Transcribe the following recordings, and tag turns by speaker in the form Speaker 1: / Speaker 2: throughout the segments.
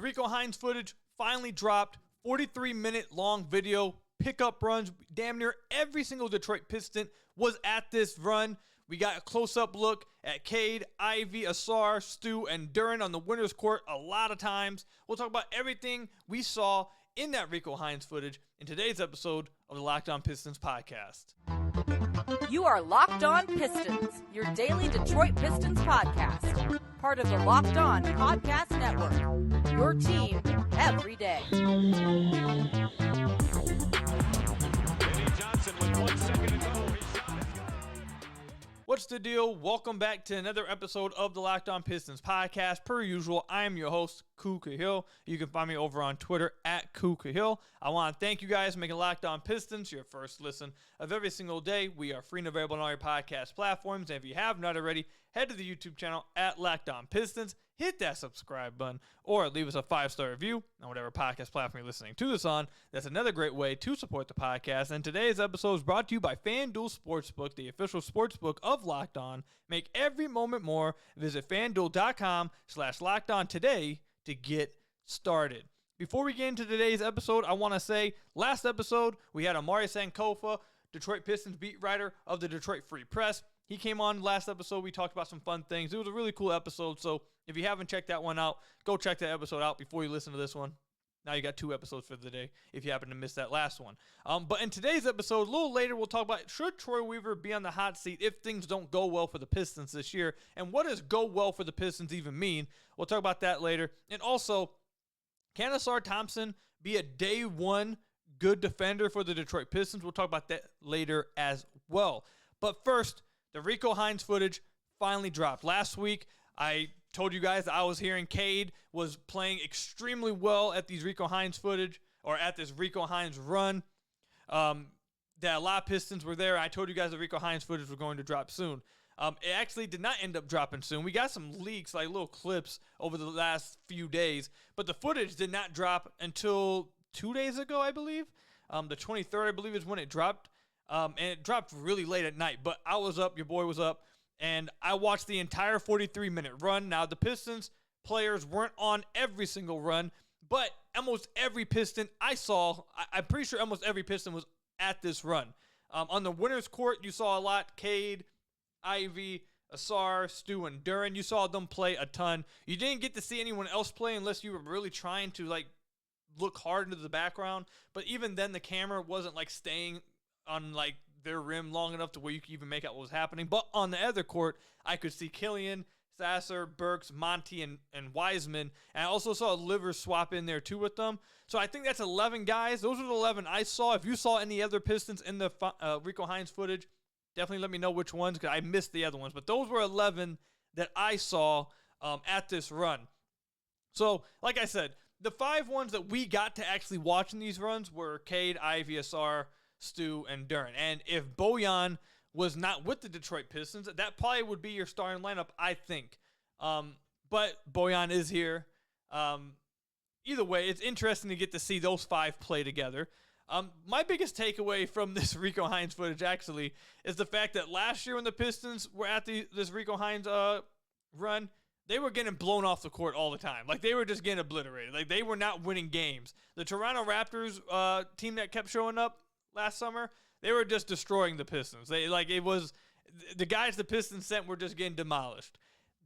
Speaker 1: Rico Hines footage finally dropped. 43-minute long video, pickup runs. Damn near every single Detroit Piston was at this run. We got a close-up look at Cade, Ivy, Ausar, Stu, and Duren on the winner's court a lot of times. We'll talk about everything we saw in that Rico Hines footage in today's episode of the Locked On Pistons podcast.
Speaker 2: You are Locked On Pistons, your daily Detroit Pistons podcast. Part of the Locked On Podcast Network, your team every day.
Speaker 3: Johnson with 1 second to go.
Speaker 1: What's the deal? Welcome back to another episode of the Locked On Pistons podcast. Per usual, I am your host, Koo Cahill. You can find me over on Twitter at Koo Cahill. I want to thank you guys for making Locked On Pistons your first listen of every single day. We are free and available on all your podcast platforms. And if you have not already, head to the YouTube channel at Locked On Pistons. Hit that subscribe button or leave us a 5-star review on whatever podcast platform you're listening to this on. That's another great way to support the podcast. And today's episode is brought to you by FanDuel Sportsbook, the official sportsbook of Locked On. Make every moment more. Visit FanDuel.com/LockedOn today to get started. Before we get into today's episode, I want to say, last episode, we had Amari Sankofa, Detroit Pistons beat writer of the Detroit Free Press. He came on last episode. We talked about some fun things. It was a really cool episode. So if you haven't checked that one out, go check that episode out before you listen to this one. Now you got 2 episodes for the day if you happen to miss that last one. But in today's episode, a little later, we'll talk about should Troy Weaver be on the hot seat if things don't go well for the Pistons this year? And what does go well for the Pistons even mean? We'll talk about that later. And also, can Ausar Thompson be a day one good defender for the Detroit Pistons? We'll talk about that later as well. But first, the Rico Hines footage finally dropped. Last week, I told you guys that I was hearing Cade was playing extremely well at these Rico Hines footage, or at this Rico Hines run. That a lot of Pistons were there. I told you guys the Rico Hines footage was going to drop soon. It actually did not end up dropping soon. We got some leaks, like little clips, over the last few days, but the footage did not drop until 2 days ago, I believe. The 23rd, I believe, is when it dropped. And it dropped really late at night, but I was up, your boy was up, and I watched the entire 43-minute run. Now, the Pistons players weren't on every single run, but almost every Piston I saw, I'm pretty sure almost every Piston was at this run. On the winner's court, you saw a lot. Cade, Ivy, Ausar, Stu, and Duren. You saw them play a ton. You didn't get to see anyone else play unless you were really trying to, look hard into the background. But even then, the camera wasn't, staying on their rim long enough to where you could even make out what was happening. But on the other court, I could see Killian, Sasser, Burks, Monty, and Wiseman. And I also saw Livers swap in there too with them. So I think that's 11 guys. Those are the 11 I saw. If you saw any other Pistons in the Rico Hines footage, definitely let me know which ones, because I missed the other ones. But those were 11 that I saw at this run. So, like I said, the 5 ones that we got to actually watch in these runs were Cade, Ivy, Ausar, Stu, and Duren. And if Bojan was not with the Detroit Pistons, that probably would be your starting lineup, I think. But Bojan is here. Either way, it's interesting to get to see those 5 play together. My biggest takeaway from this Rico Hines footage, actually, is the fact that last year when the Pistons were at this Rico Hines run, they were getting blown off the court all the time. They were just getting obliterated. They were not winning games. The Toronto Raptors team that kept showing up last summer, they were just destroying the Pistons. It was the guys the Pistons sent were just getting demolished.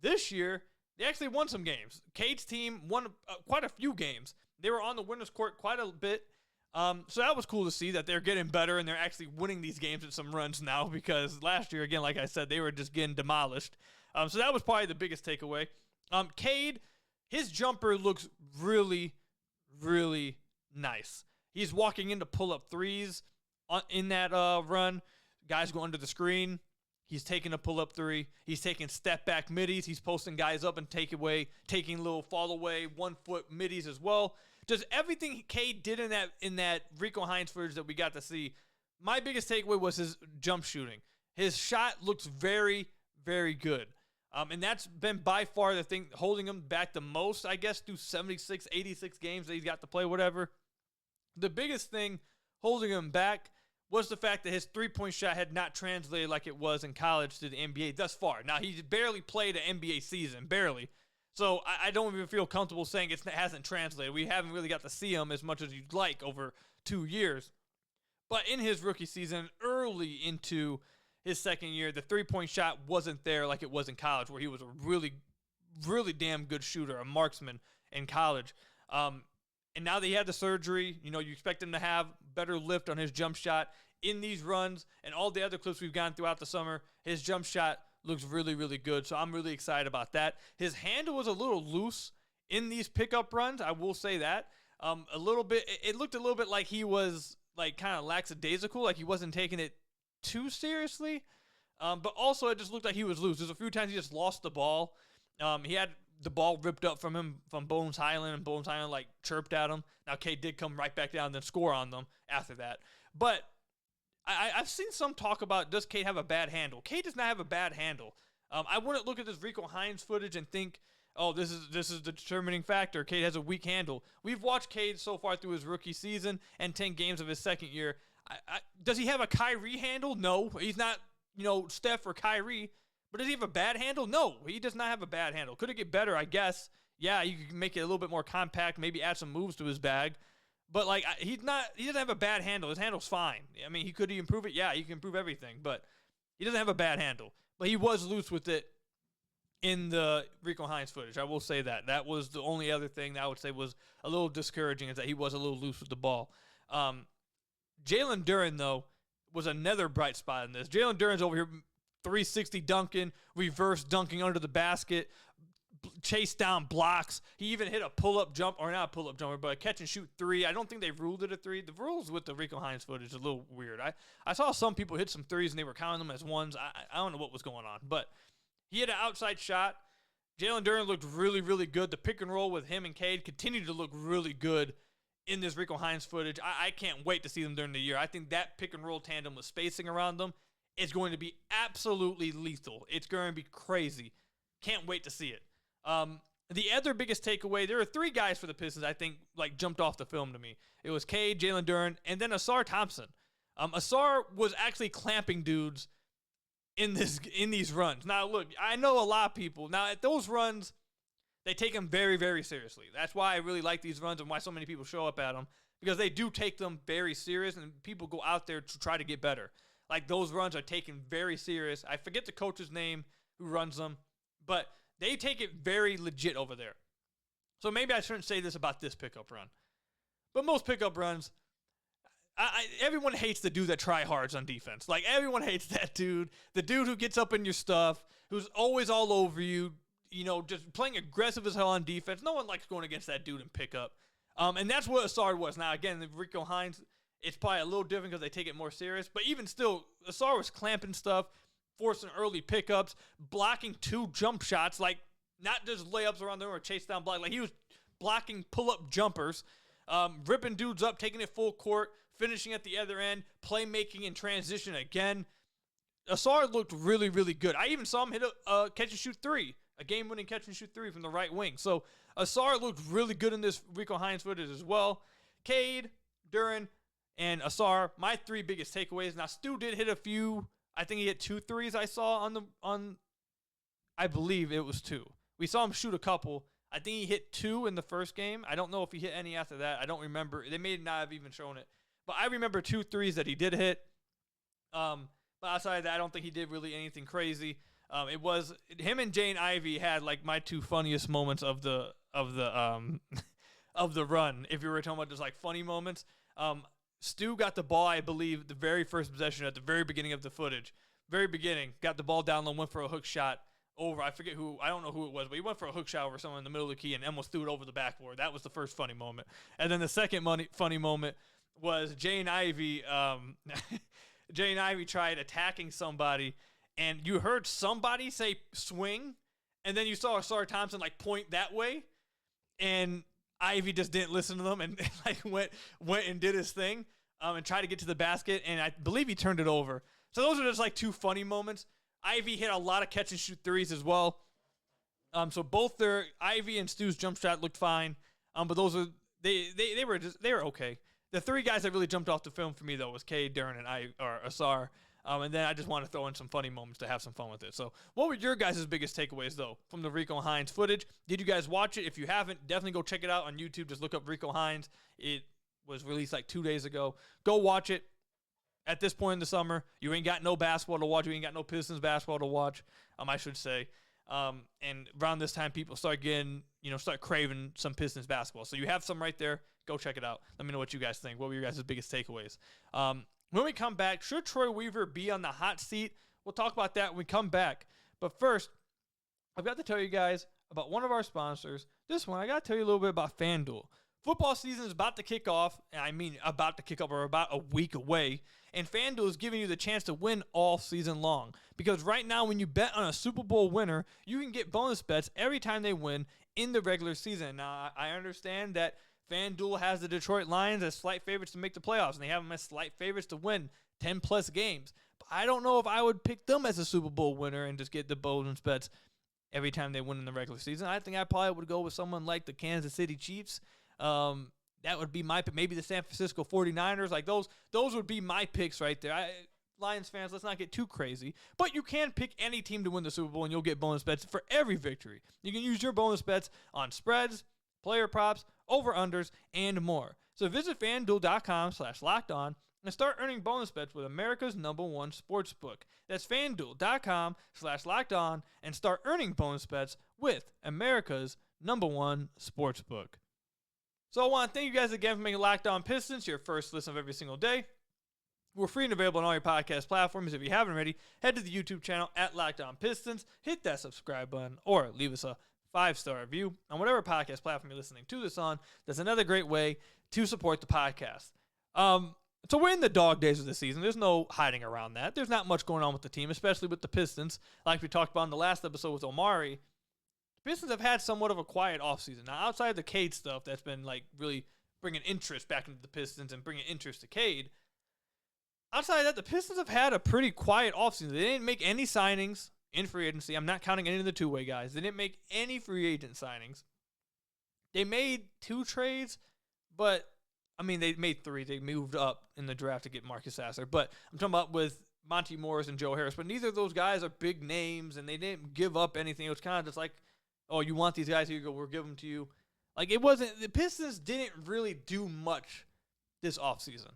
Speaker 1: This year, they actually won some games. Cade's team won quite a few games. They were on the winner's court quite a bit. So that was cool to see that they're getting better and they're actually winning these games at some runs now, because last year, again, like I said, they were just getting demolished. So that was probably the biggest takeaway. Cade, his jumper looks really, really nice. He's walking into pull-up threes in that run. Guys go under the screen. He's taking a pull-up 3. He's taking step-back middies. He's posting guys up and taking little fall-away 1-foot middies as well. Just everything Cade did in that Rico Hines footage that we got to see. My biggest takeaway was his jump shooting. His shot looks very, very good. And that's been by far the thing holding him back the most, I guess, through 76, 86 games that he's got to play, whatever. The biggest thing holding him back was the fact that his three-point shot had not translated like it was in college to the NBA thus far. Now, he's barely played an NBA season, barely. So I don't even feel comfortable saying it hasn't translated. We haven't really got to see him as much as you'd like over 2 years. But in his rookie season, early into his second year, the three-point shot wasn't there like it was in college, where he was a really, really damn good shooter, a marksman in college. And now that he had the surgery, you expect him to have better lift on his jump shot. In these runs and all the other clips we've gone throughout the summer, his jump shot looks really, really good. So I'm really excited about that. His handle was a little loose in these pickup runs. I will say that. A little bit. It looked a little bit like he was like kind of lackadaisical, like he wasn't taking it too seriously. But also it just looked like he was loose. There's a few times he just lost the ball. He had the ball ripped up from him from Bones Highland, and Bones Highland like chirped at him. Now Cade did come right back down and then score on them after that. But I've seen some talk about, does Cade have a bad handle? Cade does not have a bad handle. I wouldn't look at this Rico Hines footage and think, oh, this is the determining factor. Cade has a weak handle. We've watched Cade so far through his rookie season and 10 games of his second year. Does he have a Kyrie handle? No. He's not, Steph or Kyrie. But does he have a bad handle? No, he does not have a bad handle. Could it get better? I guess. Yeah, you can make it a little bit more compact, maybe add some moves to his bag. But, he doesn't have a bad handle. His handle's fine. I mean, could he improve it? Yeah, he can improve everything. But he doesn't have a bad handle. But he was loose with it in the Rico Hines footage. I will say that. That was the only other thing that I would say was a little discouraging, is that he was a little loose with the ball. Jalen Duren, though, was another bright spot in this. Jalen Duren's over here 360 dunking, reverse dunking under the basket, chase down blocks. He even hit a pull-up jump, or not a pull-up jumper, but a catch-and-shoot three. I don't think they ruled it a three. The rules with the Rico Hines footage is a little weird. I saw some people hit some threes, and they were counting them as ones. I don't know what was going on, but he had an outside shot. Jalen Duren looked really, really good. The pick and roll with him and Cade continued to look really good in this Rico Hines footage. I can't wait to see them during the year. I think that pick and roll tandem with spacing around them is going to be absolutely lethal. It's going to be crazy. Can't wait to see it. The other biggest takeaway, there are 3 guys for the Pistons I think jumped off the film to me. It was Cade, Jalen Duren, and then Ausar Thompson. Ausar was actually clamping dudes in these runs. Now, look, I know a lot of people. Now, at those runs, they take them very, very seriously. That's why I really like these runs and why so many people show up at them, because they do take them very serious, and people go out there to try to get better. Those runs are taken very serious. I forget the coach's name who runs them, but they take it very legit over there. So maybe I shouldn't say this about this pickup run. But most pickup runs, everyone hates the dude that try hards on defense. Everyone hates that dude. The dude who gets up in your stuff, who's always all over you, just playing aggressive as hell on defense. No one likes going against that dude in pickup. And that's what Ausar was. Now, again, the Rico Hines, it's probably a little different because they take it more serious. But even still, Ausar was clamping stuff, forcing early pickups, blocking 2 jump shots, not just layups around there or chase down block. He was blocking pull-up jumpers, ripping dudes up, taking it full court, finishing at the other end, playmaking in transition again. Ausar looked really, really good. I even saw him hit a catch-and-shoot 3, a game-winning catch-and-shoot 3 from the right wing. So Ausar looked really good in this Rico Hines footage as well. Cade, Duren, and Ausar, my 3 biggest takeaways. Now, Stu did hit a few. I think he hit 2 threes I saw on I believe it was 2. We saw him shoot a couple. I think he hit 2 in the first game. I don't know if he hit any after that. I don't remember. They may not have even shown it. But I remember 2 threes that he did hit. But outside of that, I don't think he did really anything crazy. It was him and Jane Ivey had my 2 funniest moments of the of the run. If you were talking about just funny moments, Stu got the ball, I believe, the very first possession at the very beginning of the footage. Very beginning, got the ball down low, went for a hook shot over. I forget who. I don't know who it was, but he went for a hook shot over someone in the middle of the key and almost threw it over the backboard. That was the first funny moment. And then the second funny moment was Jane Ivey. Jane Ivey tried attacking somebody, and you heard somebody say swing, and then you saw Ausar Thompson point that way, and Ivy just didn't listen to them and went and did his thing and tried to get to the basket, and I believe he turned it over. So those are just 2 funny moments. Ivy hit a lot of catch and shoot threes as well. So both their Ivy and Stu's jump shot looked fine. But those are they were okay. The 3 guys that really jumped off the film for me though was Cade, Duren, and Ausar. And then I just want to throw in some funny moments to have some fun with it. So what were your guys' biggest takeaways, though, from the Rico Hines footage? Did you guys watch it? If you haven't, definitely go check it out on YouTube. Just look up Rico Hines. It was released like 2 days ago. Go watch it. At this point in the summer, you ain't got no basketball to watch. You ain't got no Pistons basketball to watch, I should say. And around this time, people start getting, start craving some Pistons basketball. So you have some right there. Go check it out. Let me know what you guys think. What were your guys' biggest takeaways? When we come back, should Troy Weaver be on the hot seat? We'll talk about that when we come back. But first, I've got to tell you guys about one of our sponsors. This one, I got to tell you a little bit about FanDuel. Football season is about to kick off. I mean, about to kick off or about a week away. And FanDuel is giving you the chance to win all season long. Because right now, when you bet on a Super Bowl winner, you can get bonus bets every time they win in the regular season. Now, I understand that FanDuel has the Detroit Lions as slight favorites to make the playoffs, and they have them as slight favorites to win 10-plus games. But I don't know if I would pick them as a Super Bowl winner and just get the bonus bets every time they win in the regular season. I think I probably would go with someone like the Kansas City Chiefs. That would be my pick. Maybe the San Francisco 49ers. Like those would be my picks right there. Lions fans, let's not get too crazy. But you can pick any team to win the Super Bowl, and you'll get bonus bets for every victory. You can use your bonus bets on spreads, player props, over-unders, and more. So visit FanDuel.com/lockedon and start earning bonus bets with America's #1 sportsbook. That's FanDuel.com/lockedon and start earning bonus bets with America's #1 sportsbook. So I want to thank you guys again for making Locked On Pistons your first listen of every single day. We're free and available on all your podcast platforms. If you haven't already, head to the YouTube channel at Locked On Pistons, hit that subscribe button, or leave us a 5-star review on whatever podcast platform you're listening to this on. That's another great way to support the podcast. So we're in the dog days of the season. There's no hiding around that. There's not much going on with the team, especially with the Pistons. Like we talked about in the last episode with Omari, the Pistons have had somewhat of a quiet offseason. Now, outside of the Cade stuff that's been like really bringing interest back into the Pistons and bringing interest to Cade, outside of that, the Pistons have had a pretty quiet offseason. They didn't make any signings in free agency. I'm not counting any of the two-way guys. They didn't make any free agent signings. They made 2 trades, but, they made 3. They moved up in the draft to get Marcus Sasser. But I'm talking about with Monty Morris and Joe Harris. But neither of those guys are big names, and they didn't give up anything. It was kind of just like, oh, you want these guys? Here you go. We'll give them to you. Like, it wasn't – the Pistons didn't really do much this offseason.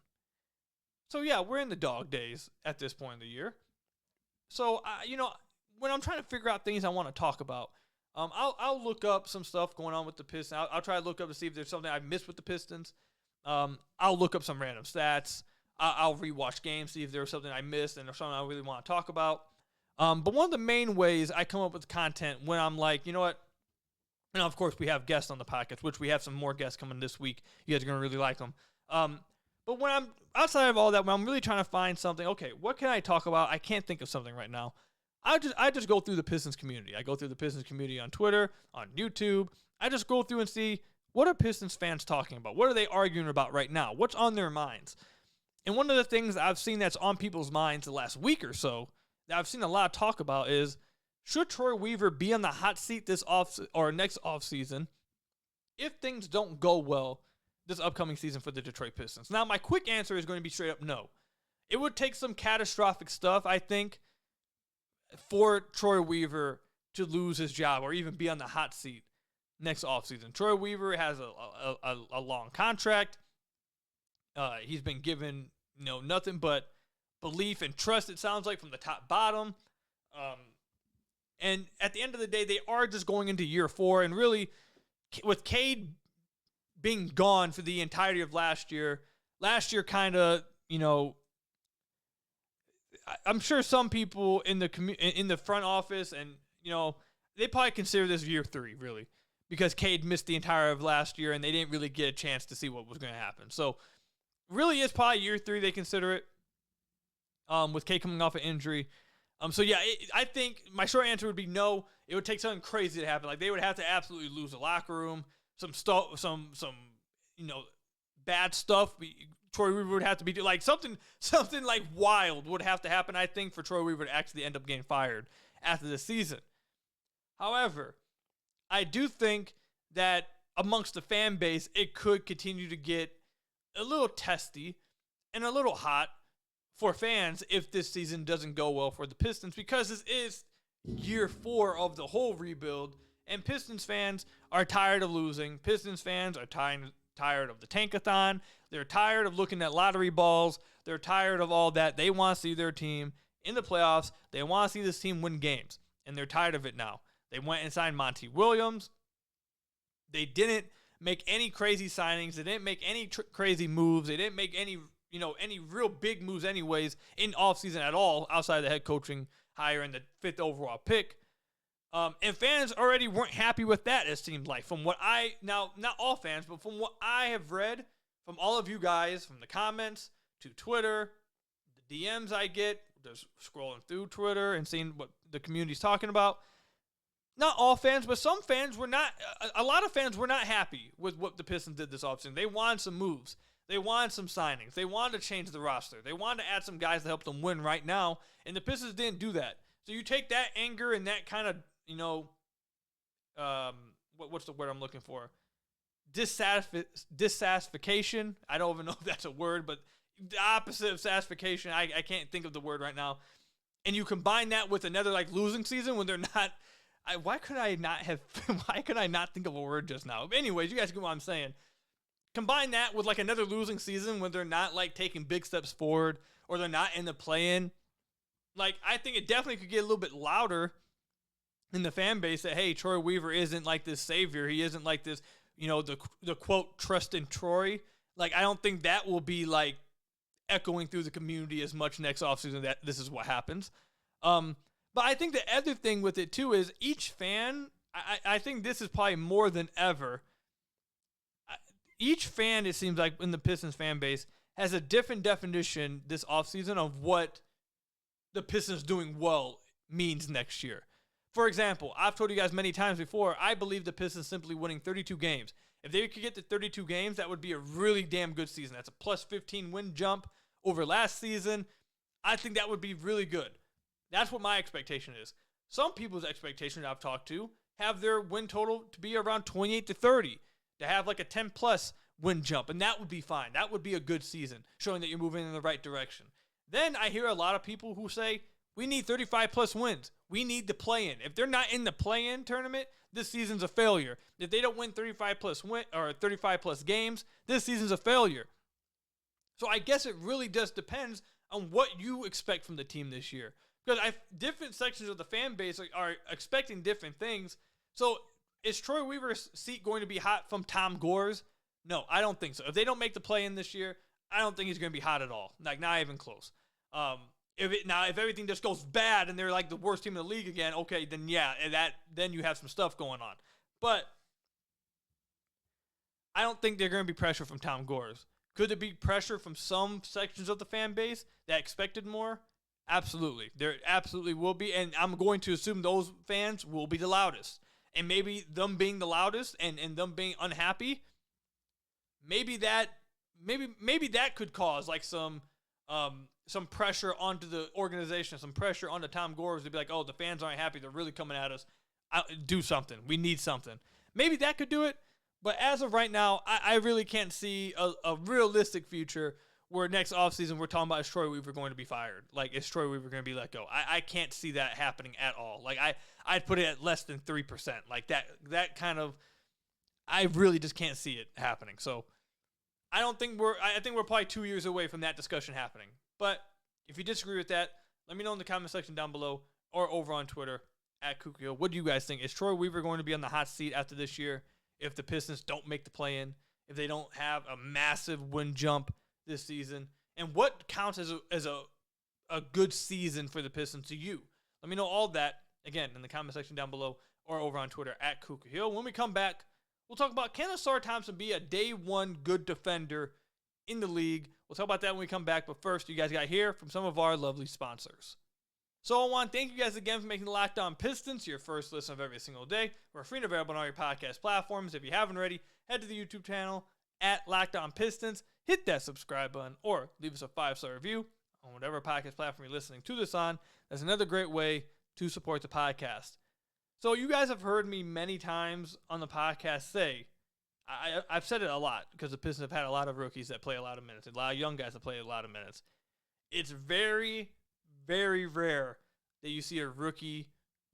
Speaker 1: So, yeah, we're in the dog days at this point in the year. So, when I'm trying to figure out things I want to talk about, I'll look up some stuff going on with the Pistons. I'll try to look up to see if there's something I've missed with the Pistons. I'll look up some random stats. I'll rewatch games, see if there was something I missed and there's something I really want to talk about. But one of the main ways I come up with content when I'm like, you know what? And of course, we have guests on the podcast, which we have some more guests coming this week. You guys are going to really like them. But when I'm outside of all that, when I'm really trying to find something, okay, what can I talk about? I can't think of something right now. I just go through the Pistons community. I go through the Pistons community on Twitter, on YouTube. I just go through and see, what are Pistons fans talking about? What are they arguing about right now? What's on their minds? And one of the things I've seen that's on people's minds the last week or so that I've seen a lot of talk about is, should Troy Weaver be on the hot seat this next offseason if things don't go well this upcoming season for the Detroit Pistons? Now, my quick answer is going to be straight up no. It would take some catastrophic stuff, I think, for Troy Weaver to lose his job or even be on the hot seat next offseason. Troy Weaver has a long contract. He's been given nothing but belief and trust, it sounds like, from the top bottom. And at the end of the day, they are just going into year 4. And really, with Cade being gone for the entirety of last year kind of, I'm sure some people in the front office and, they probably consider this year 3, really, because Cade missed the entire of last year and they didn't really get a chance to see what was going to happen. So, really, it's probably year 3 they consider it, with Cade coming off an injury. I think my short answer would be no. It would take something crazy to happen. Like, they would have to absolutely lose the locker room, some bad stuff. Troy Weaver would have to be like something like wild would have to happen, I think, for Troy Weaver to actually end up getting fired after the season. However, I do think that amongst the fan base, it could continue to get a little testy and a little hot for fans if this season doesn't go well for the Pistons, because this is year 4 of the whole rebuild, and Pistons fans are tired of losing. Pistons fans are tired of the tankathon. They're tired of looking at lottery balls. They're tired of all that. They want to see their team in the playoffs. They want to see this team win games, and they're tired of it now. They went and signed Monty Williams. They didn't make any crazy signings. They didn't make any crazy moves. They didn't make any real big moves anyways in offseason at all, outside of the head coaching hire and the 5th overall pick. And fans already weren't happy with that, it seemed like. Not all fans, but from what I have read from all of you guys, from the comments to Twitter, the DMs I get, just scrolling through Twitter and seeing what the community's talking about. Not all fans, but some fans were not, a lot of fans were not happy with what the Pistons did this offseason. They wanted some moves. They wanted some signings. They wanted to change the roster. They wanted to add some guys to help them win right now, and the Pistons didn't do that. So you take that anger and that kind of, what's the word I'm looking for? Dissatisfaction. I don't even know if that's a word, but the opposite of satisfaction. I can't think of the word right now. And you combine that with another losing season when they're not. Why could I not think of a word just now? But anyways, you guys get what I'm saying. Combine that with another losing season when they're not taking big steps forward or they're not in the play-in. I think it definitely could get a little bit louder in the fan base that, hey, Troy Weaver isn't this savior. He isn't this, the quote, trust in Troy. I don't think that will be echoing through the community as much next offseason that this is what happens. But I think the other thing with it, too, is each fan, I think this is probably more than ever, each fan, it seems like, in the Pistons fan base has a different definition this offseason of what the Pistons doing well means next year. For example, I've told you guys many times before, I believe the Pistons simply winning 32 games. If they could get to 32 games, that would be a really damn good season. That's a plus 15 win jump over last season. I think that would be really good. That's what my expectation is. Some people's expectation I've talked to have their win total to be around 28 to 30, to have a 10-plus win jump, and that would be fine. That would be a good season, showing that you're moving in the right direction. Then I hear a lot of people who say, we need 35-plus wins. We need the play-in. If they're not in the play-in tournament, this season's a failure. If they don't win 35-plus games, this season's a failure. So I guess it really just depends on what you expect from the team this year. Because different sections of the fan base are expecting different things. So is Troy Weaver's seat going to be hot from Tom Gore's? No, I don't think so. If they don't make the play-in this year, I don't think he's going to be hot at all. Not even close. If everything just goes bad and they're the worst team in the league again, okay, then yeah, then you have some stuff going on. But I don't think they're going to be pressure from Tom Gore's. Could there be pressure from some sections of the fan base that expected more? Absolutely. There absolutely will be, and I'm going to assume those fans will be the loudest. And maybe them being the loudest and them being unhappy, maybe that could cause some pressure onto the organization, some pressure onto Tom Gores to be oh, the fans aren't happy. They're really coming at us. Do something. We need something. Maybe that could do it. But as of right now, I really can't see a realistic future where next offseason we're talking about is Troy Weaver going to be fired? Is Troy Weaver going to be let go? I can't see that happening at all. I'd put it at less than 3%. That kind of, I really just can't see it happening. So I think we're probably 2 years away from that discussion happening. But if you disagree with that, let me know in the comment section down below or over on Twitter @Kukio. What do you guys think? Is Troy Weaver going to be on the hot seat after this year if the Pistons don't make the play-in, if they don't have a massive win jump this season? And what counts as a good season for the Pistons to you? Let me know all that, again, in the comment section down below or over on Twitter @Kukio. When we come back, we'll talk about, can Ausar Thompson be a day one good defender in the league? We'll talk about that when we come back. But first, you guys got to hear from some of our lovely sponsors. So I want to thank you guys again for making the Locked On Pistons your first listen of every single day. We're free and available on all your podcast platforms. If you haven't already, head to the YouTube channel @Locked On Pistons. Hit that subscribe button or leave us a 5-star review on whatever podcast platform you're listening to this on. That's another great way to support the podcast. So you guys have heard me many times on the podcast say, I've said it a lot because the Pistons have had a lot of rookies that play a lot of minutes, a lot of young guys that play a lot of minutes. it's very, very rare that you see a rookie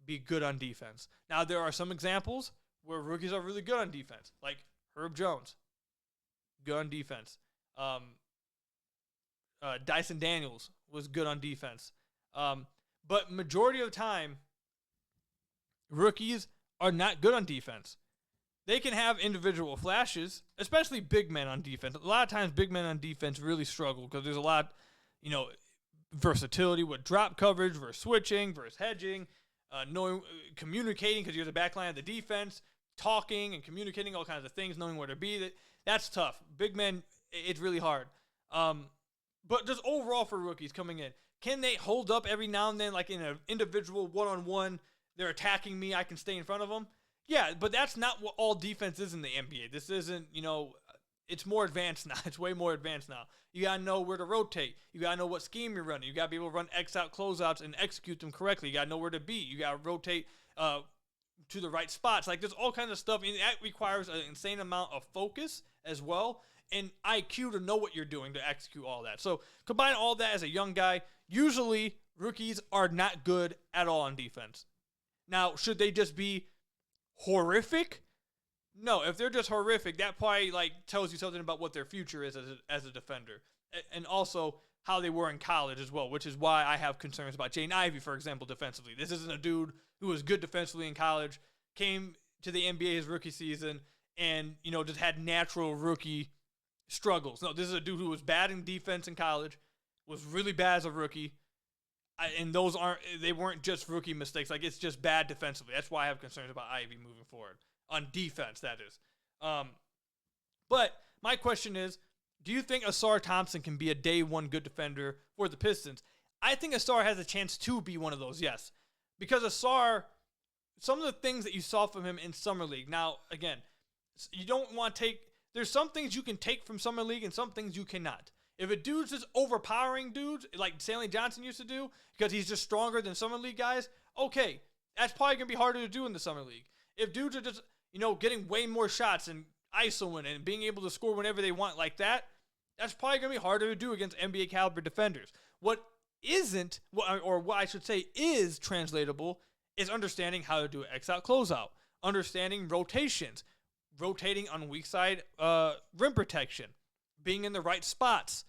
Speaker 1: be good on defense. Now, there are some examples where rookies are really good on defense, like Herb Jones, good on defense. Dyson Daniels was good on defense. But majority of the time, rookies are not good on defense. They can have individual flashes, especially big men on defense. A lot of times, big men on defense really struggle because there's a lot, versatility with drop coverage versus switching versus hedging, knowing, communicating because you're the back line of the defense, talking and communicating all kinds of things, knowing where to be. That's tough. Big men, it's really hard. But just overall for rookies coming in, can they hold up every now and then, like in an individual one-on-one, they're attacking me, I can stay in front of them? Yeah, but that's not what all defense is in the NBA. This isn't, it's more advanced now. It's way more advanced now. You got to know where to rotate. You got to know what scheme you're running. You got to be able to run X-out closeouts and execute them correctly. You got to know where to be. You got to rotate to the right spots. Like, there's all kinds of stuff. And that requires an insane amount of focus as well and IQ to know what you're doing to execute all that. So combine all that as a young guy. Usually, rookies are not good at all on defense. Now, should they just be horrific? No, if they're just horrific, that probably tells you something about what their future is as a defender, and also how they were in college as well, which is why I have concerns about Jaden Ivey, for example, defensively. This isn't a dude who was good defensively in college, came to the NBA his rookie season, and just had natural rookie struggles. No, this is a dude who was bad in defense in college, was really bad as a rookie, and they weren't just rookie mistakes. It's just bad defensively. That's why I have concerns about Ivey moving forward. On defense, that is. But my question is, do you think Ausar Thompson can be a day one good defender for the Pistons? I think Ausar has a chance to be one of those, yes. Because Ausar, some of the things that you saw from him in Summer League, now, again, you don't want to take, there's some things you can take from Summer League and some things you cannot. If a dude's just overpowering dudes, like Stanley Johnson used to do, because he's just stronger than Summer League guys, okay, that's probably going to be harder to do in the Summer League. If dudes are just, getting way more shots and isoing and being able to score whenever they want like that, that's probably going to be harder to do against NBA caliber defenders. What isn't, or what I should say is translatable, is understanding how to do an X-out closeout, understanding rotations, rotating on weak side rim protection, being in the right spots,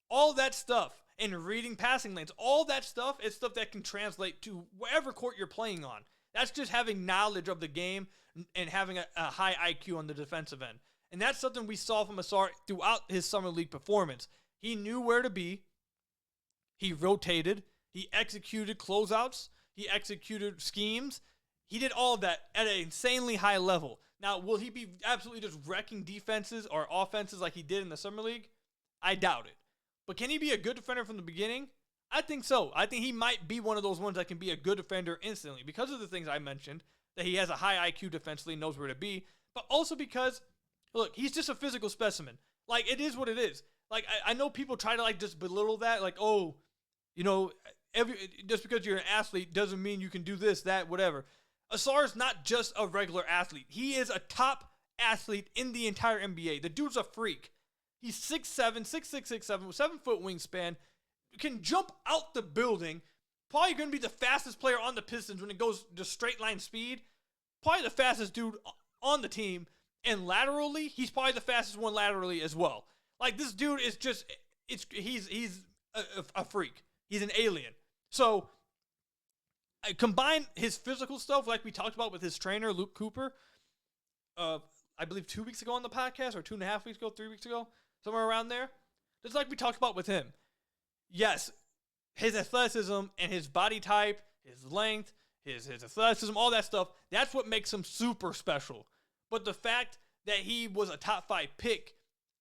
Speaker 1: all that stuff, and reading passing lanes. All that stuff is stuff that can translate to whatever court you're playing on. That's just having knowledge of the game and having a high IQ on the defensive end. And that's something we saw from Ausar throughout his Summer League performance. He knew where to be. He rotated. He executed closeouts. He executed schemes. He did all of that at an insanely high level. Now, will he be absolutely just wrecking defenses or offenses like he did in the Summer League? I doubt it. But can he be a good defender from the beginning? I think so. I think he might be one of those ones that can be a good defender instantly because of the things I mentioned, that he has a high IQ defensively, knows where to be, but also because, look, he's just a physical specimen. It is what it is. I know people try to, just belittle that, just because you're an athlete doesn't mean you can do this, that, whatever. Ausar's not just a regular athlete. He is a top athlete in the entire NBA. The dude's a freak. He's 6'7", 6'6", 6'7", 7-foot wingspan, can jump out the building, probably going to be the fastest player on the Pistons when it goes to straight line speed, probably the fastest dude on the team, and laterally, he's probably the fastest one laterally as well. This dude is just, he's a freak. He's an alien. So, combine his physical stuff, like we talked about with his trainer, Luke Cooper, I believe 2 weeks ago on the podcast, or 2.5 weeks ago, 3 weeks ago, somewhere around there. Just like we talked about with him. Yes, his athleticism and his body type, his length, his athleticism, all that stuff, that's what makes him super special. But the fact that he was a top 5 pick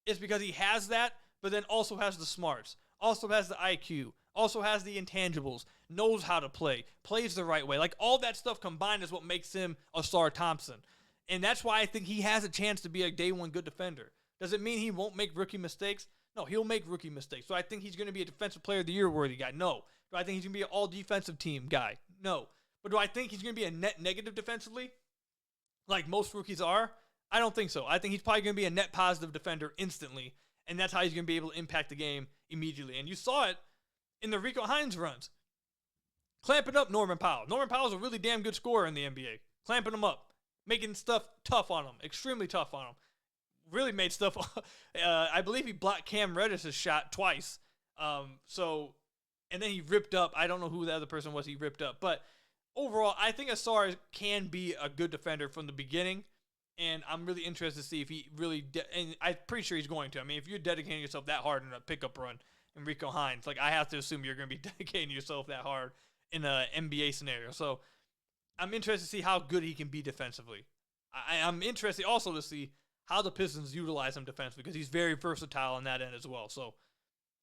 Speaker 1: is because he has that, but then also has the smarts, also has the IQ, also has the intangibles, knows how to play, plays the right way. All that stuff combined is what makes him Ausar Thompson. And that's why I think he has a chance to be a day one good defender. Does it mean he won't make rookie mistakes? No, he'll make rookie mistakes. So I think he's going to be a defensive player of the year worthy guy? No. Do I think he's going to be an all defensive team guy? No. But do I think he's going to be a net negative defensively, like most rookies are? I don't think so. I think he's probably going to be a net positive defender instantly, and that's how he's going to be able to impact the game immediately. And you saw it in the Rico Hines runs. Clamping up Norman Powell. Norman Powell's a really damn good scorer in the NBA. Clamping him up. Making stuff tough on him. Extremely tough on him. Really made stuff. I believe he blocked Cam Reddish's shot twice. And then he ripped up. I don't know who the other person was he ripped up. But overall, I think Ausar can be a good defender from the beginning. And I'm really interested to see if he really, and I'm pretty sure he's going to. I mean, if you're dedicating yourself that hard in a pickup run in Rico Hines, like I have to assume you're going to be dedicating yourself that hard in an NBA scenario. So I'm interested to see how good he can be defensively. I'm interested also to see how the Pistons utilize him defensively because he's very versatile on that end as well. So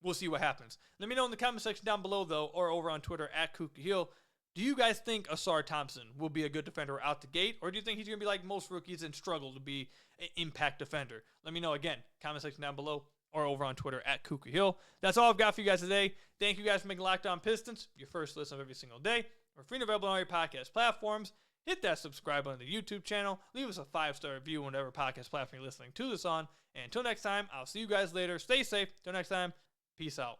Speaker 1: we'll see what happens. Let me know in the comment section down below, though, or over on Twitter at KukaHill. Do you guys think Ausar Thompson will be a good defender out the gate, or do you think he's going to be like most rookies and struggle to be an impact defender? Let me know again. Comment section down below or over on Twitter at KukaHill. That's all I've got for you guys today. Thank you guys for making Locked On Pistons your first listen of every single day. We're free and available on all your podcast platforms. Hit that subscribe button on the YouTube channel. Leave us a 5-star review on whatever podcast platform you're listening to this on. And until next time, I'll see you guys later. Stay safe. Until next time, peace out.